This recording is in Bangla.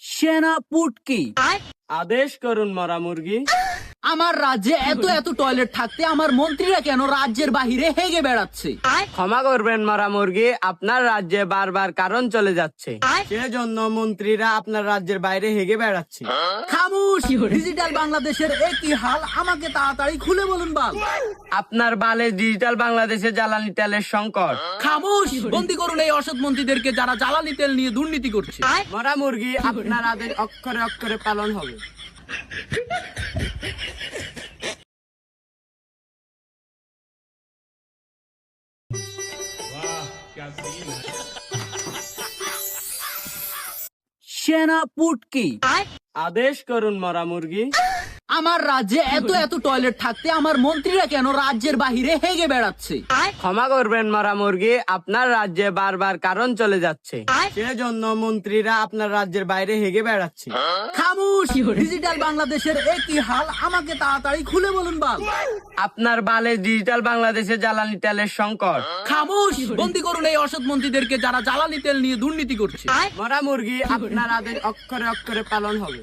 সেনা পুটকি। আদেশ করুন মরা মুরগি। আমার রাজ্যে এত এত টয়লেট থাকতে আমার মন্ত্রীরা কেন রাজ্যের বাহিরে হেগে বেড়াচ্ছে? ক্ষমা করবেন মরা মুরগি, আপনার রাজ্যে বারবার কারণ চলে যাচ্ছে, সেজন্য মন্ত্রীরা আপনার রাজ্যের বাইরে হেগে বেড়াচ্ছে। খামোশ! ডিজিটাল বাংলাদেশের একই হাল, আমাকে তাড়াতাড়ি খুলে বলুন বাল। আপনার বালে ডিজিটাল বাংলাদেশে জ্বালানি তেলের সংকট। খামোশ! বন্দি করুন এই অসৎ মন্ত্রীদেরকে যারা জ্বালানি তেল নিয়ে দুর্নীতি করছে। মরা মুরগি, আপনার আদেশ অক্ষরে অক্ষরে পালন হবে। সেনা পুটকি। আদেশ করুন মরা মুরগি। আমার রাজ্যে এত এত টয়লেট থাকতে আমার মন্ত্রীরা কেন রাজ্যের বাহিরে হেগে বেড়াচ্ছে? ক্ষমা করবেন মরা মুরগি, আপনার রাজ্যে বারবার কারণ চলে যাচ্ছে, সেজন্য মন্ত্রীরা আপনার রাজ্যের বাইরে হেগে বেড়াচ্ছে। খামোশ! ডিজিটাল বাংলাদেশের একই হাল, আমাকে তাড়াতাড়ি খুলে বলুন বাল। আপনার বালে ডিজিটাল বাংলাদেশে জ্বালানি তেলের সংকট। খামোশ! বন্দি করুন এই অসৎ মন্ত্রীদেরকে যারা জ্বালানি তেল নিয়ে দুর্নীতি করছে। মরা মুরগি, আপনার আদেশ অক্ষরে অক্ষরে পালন হবে।